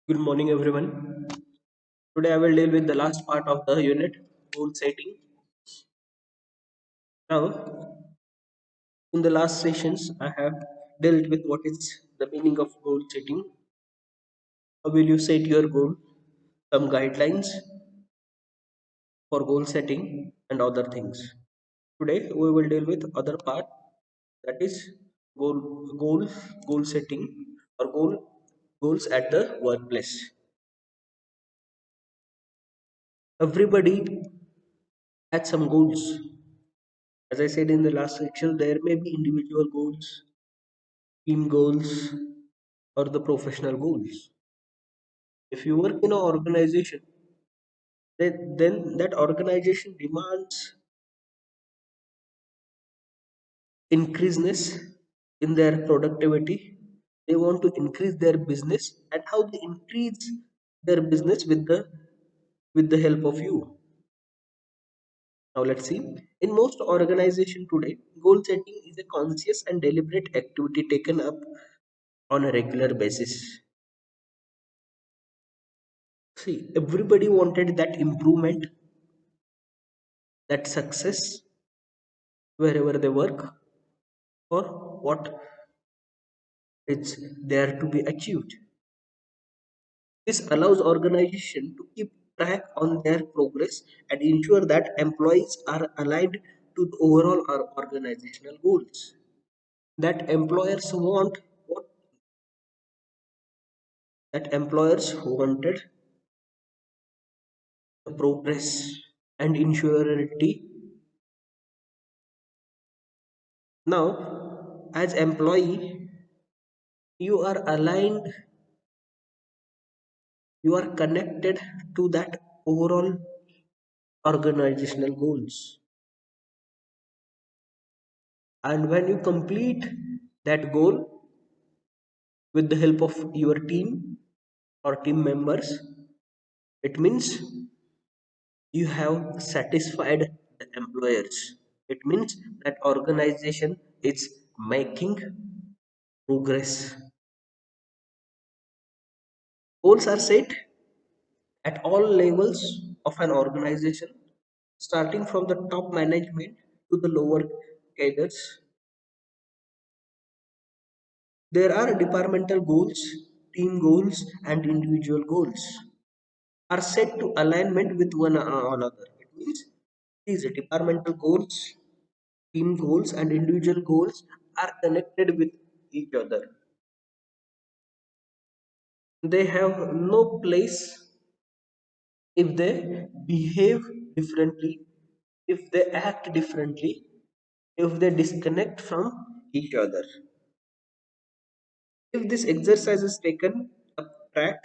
Good morning, everyone. Today I will deal with the last part of the unit, goal setting. Now, in the last sessions, I have dealt with what is the meaning of goal setting. How will you set your goal? Some guidelines for goal setting and other things. Today we will deal with other part, that is goal goal setting or goals at the workplace. Everybody had some goals. As I said in the last section, there may be individual goals, team goals, or the professional goals. If you work in an organization, then that organization demands increaseness in their productivity. They want to increase their business, and how they increase their business with the help of you. Now let's see. In most organizations today, goal setting is a conscious and deliberate activity taken up on a regular basis. See, everybody wanted that improvement, that success wherever they work, or what is there to be achieved. This allows organization to keep track on their progress and ensure that employees are aligned to the overall organizational goals. That employers want what that employers wanted the progress and insurability. Now, as employee, you are aligned, you are connected to that overall organizational goals. And when you complete that goal with the help of your team or team members, it means you have satisfied the employers. It means that organization is making progress. Goals are set at all levels of an organization, starting from the top management to the lower cadres. There are departmental goals, team goals, and individual goals are set to alignment with one another. It means these departmental goals, team goals, and individual goals are connected with each other. They have no place if they behave differently, if they act differently, if they disconnect from each other. If this exercise is taken up, tracked,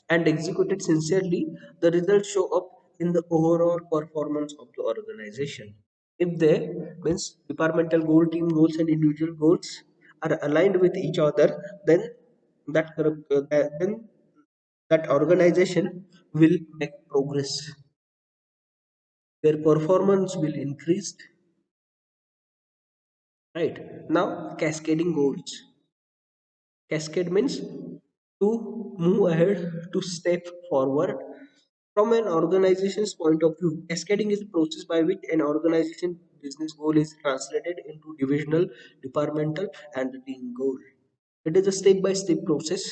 and executed sincerely, the results show up in the overall performance of the organization. If they means departmental goal, team goals, and individual goals are aligned with each other, then that organization will make progress. Their performance will increase. Right now, cascading goals. Cascade means to move ahead, to step forward. From an organization's point of view, cascading is a process by which an organization business goal is translated into divisional, departmental, and the team goal. It is a step-by-step process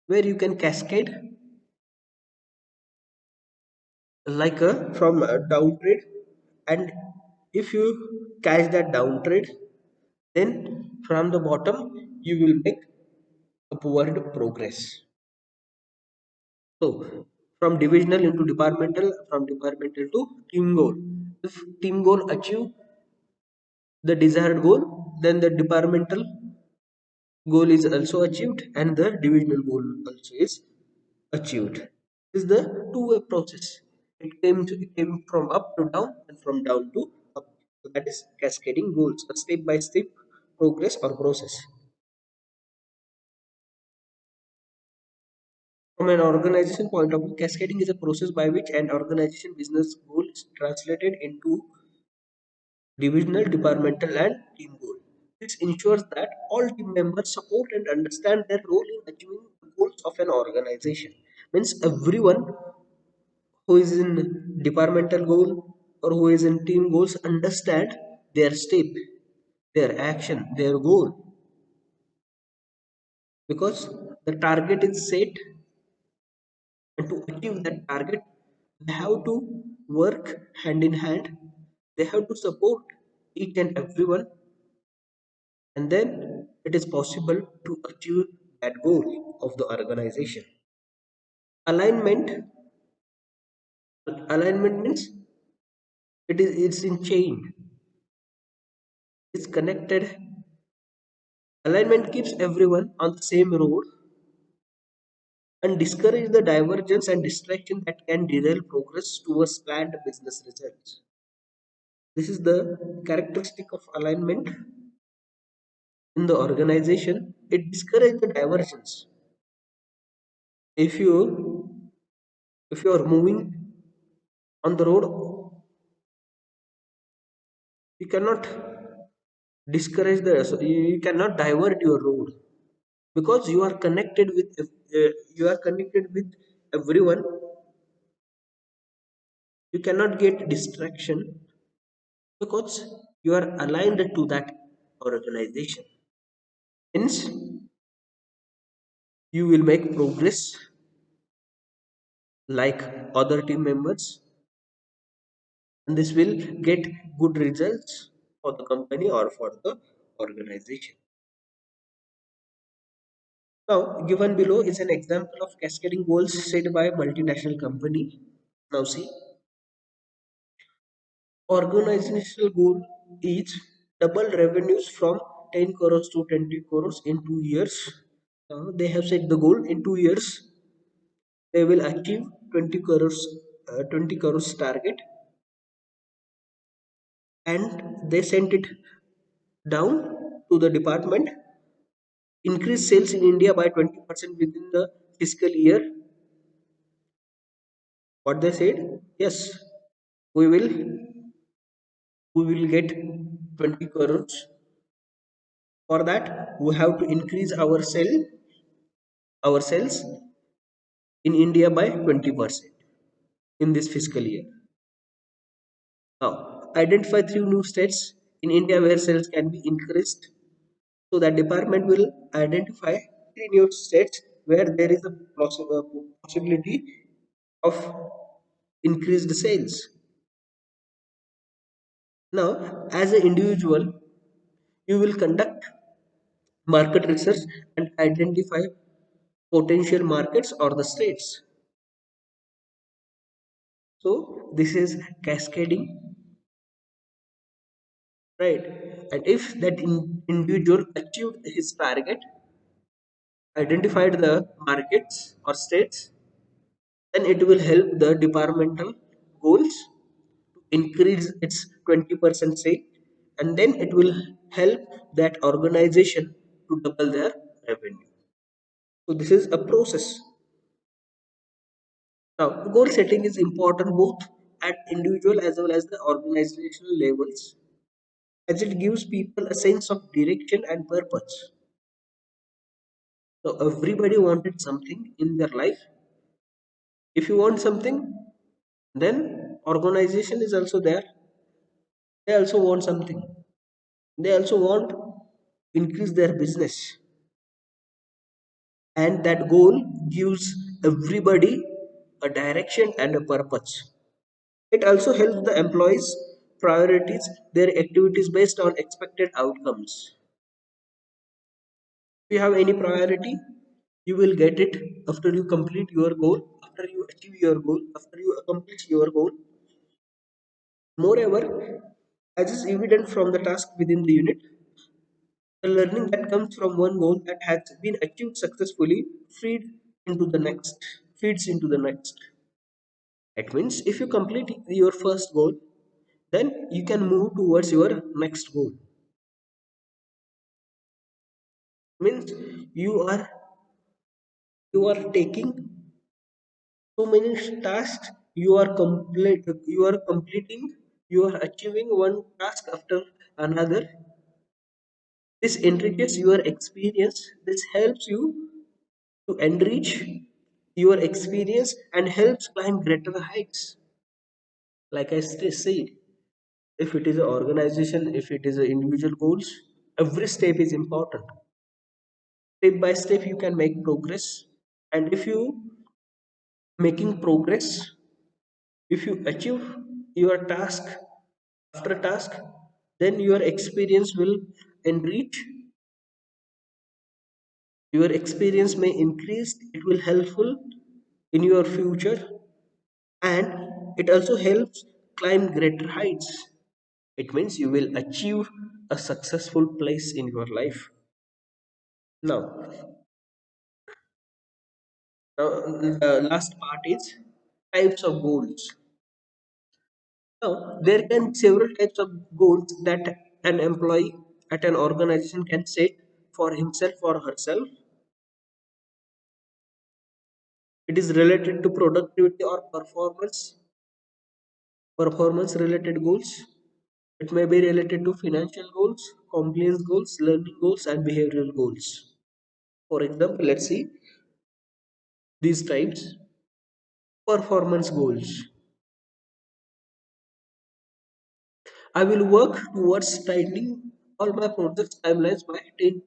where you can cascade like a from a downtrend, and if you catch that downtrend, then from the bottom you will make upward progress. So from divisional into departmental, from departmental to team goal. If team goal achieve the desired goal, then the departmental goal is also achieved and the divisional goal also is achieved. This is the two-way process. It came from up to down and from down to up. So that is cascading goals, a step-by-step progress or process. From an organization point of view, cascading is a process by which an organization business goal is translated into divisional, departmental, and team goal. This ensures that all team members support and understand their role in achieving the goals of an organization. Means everyone who is in departmental goal or who is in team goals understand their step, their action, their goal, because the target is set, and to achieve that target they have to work hand in hand, they have to support each and everyone, and then it is possible to achieve that goal of the organization. Alignment alignment means it's in chain, it's connected. Alignment keeps everyone on the same road and discourage the divergence and distraction that can derail progress towards planned business results. This is the characteristic of alignment in the organization. It discourages the divergence. If you are moving on the road, you cannot discourage the so you cannot divert your road, because you are connected with everyone. You cannot get distraction because you are aligned to that organization. Hence, you will make progress like other team members, and this will get good results for the company or for the organization. Now, given below is an example of cascading goals set by a multinational company. Now, see, organizational goal is double revenues from 10 crores to 20 crores in 2 years. They have set the goal in 2 years they will achieve 20 crores target, and they sent it down to the department. Increase sales in India by 20% within the fiscal year. What they said? Yes, we will we will get 20 crores. For that, we have to increase our sales in India by 20% in this fiscal year. Now, identify three new states in India where sales can be increased. So that department will identify three new states where there is a possibility of increased sales. Now, as an individual, you will conduct market research and identify potential markets or the states. So this is cascading, right? And if that individual achieved his target, identified the markets or states, then it will help the departmental goals to increase its 20% sale, and then it will help that organization to double their revenue. So this is a process. Now, goal setting is important both at individual as well as the organizational levels, as it gives people a sense of direction and purpose. So everybody wanted something in their life. If you want something, then organization is also there. They also want something. They also want to increase their business, and that goal gives everybody a direction and a purpose. It also helps the employees priorities their activities based on expected outcomes. If you have any priority, you will get it after you complete your goal, after you achieve your goal, after you accomplish your goal. Moreover, as is evident from the task within the unit, the learning that comes from one goal that has been achieved successfully into the next, feeds into the next. It means if you complete your first goal, then you can move towards your next goal. Means you are you are taking so many tasks, you are completing, you are achieving one task after another, This enriches your experience. This helps you to enrich your experience and helps climb greater heights. Like I said, if it is an organization, if it is an individual goals, every step is important. Step by step, you can make progress. And if you making progress, if you achieve your task after task, then your experience will enrich. Your experience may increase. It will helpful in your future, and it also helps climb greater heights. It means you will achieve a successful place in your life. Now, the last part is types of goals. Now, there can several types of goals that an employee at an organization can set for himself or herself. It is related to productivity or performance related goals. It may be related to financial goals, compliance goals, learning goals, and behavioral goals. For example, let's see these types. Performance goals. I will work towards tightening all my project timelines by 10%.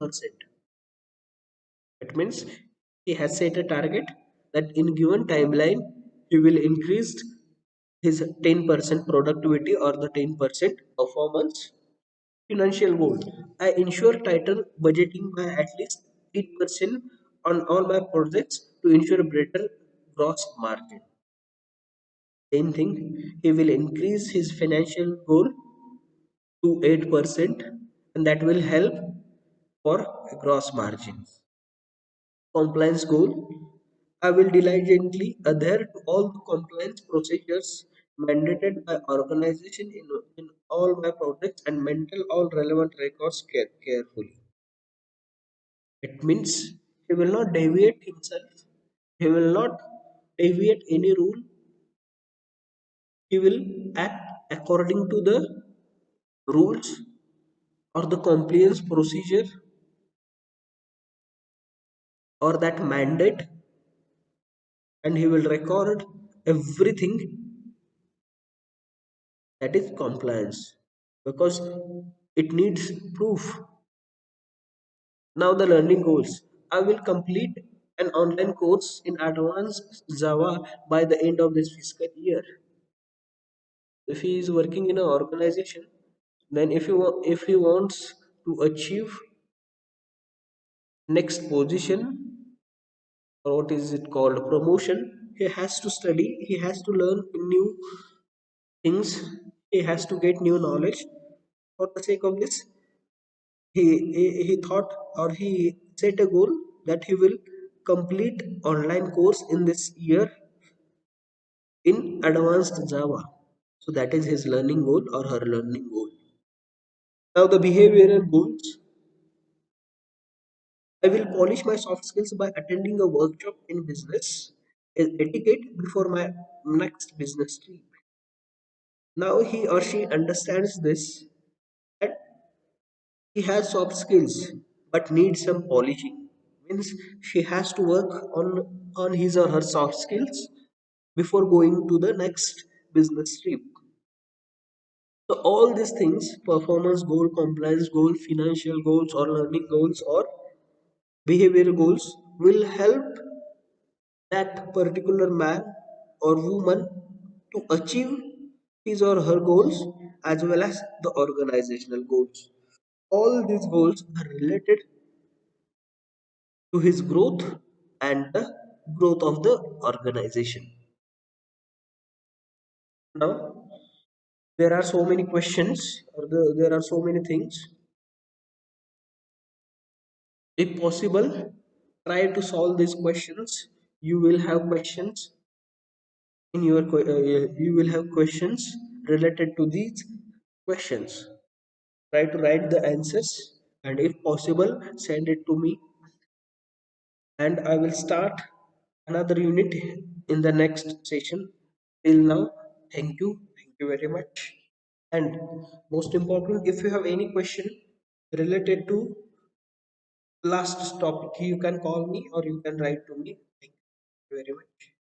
It means he has set a target that in given timeline he will increase his 10% productivity or the 10% performance. Financial goal. I ensure tighter budgeting by at least 8% on all my projects to ensure better gross margin. Same thing, he will increase his financial goal to 8%, and that will help for gross margins. Compliance goal. I will diligently adhere to all the compliance procedures mandated by organization in all my projects and maintain all relevant records carefully. It means he will not deviate himself. He will not deviate any rule. He will act according to the rules or the compliance procedure or that mandate, and he will record everything that is compliance because it needs proof. Now the learning goals. I will complete an online course in advanced Java by the end of this fiscal year. If he is working in an organization, then if he wants to achieve next position, or what is it called, promotion, he has to study, he has to learn new things, he has to get new knowledge. For the sake of this, he thought or he set a goal that he will complete online course in this year in advanced Java. So that is his learning goal or her learning goal. Now the behavioral goals. I will polish my soft skills by attending a workshop in business etiquette before my next business trip. Now he or she understands this, that he has soft skills but needs some polishing. Means she has to work on his or her soft skills before going to the next business trip. So all these things, performance goal, compliance goal, financial goals or learning goals or behavioral goals, will help that particular man or woman to achieve his or her goals as well as the organizational goals. All these goals are related to his growth and the growth of the organization. Now, there are so many questions, or there are so many things. If possible, try to solve these questions. You will have questions in your you will have questions related to these questions. Try to write the answers, and if possible send it to me, and I will start another unit in the next session. Till now, thank you very much. And most important, if you have any question, related to last topic, you can call me or you can write to me. Thank you very much.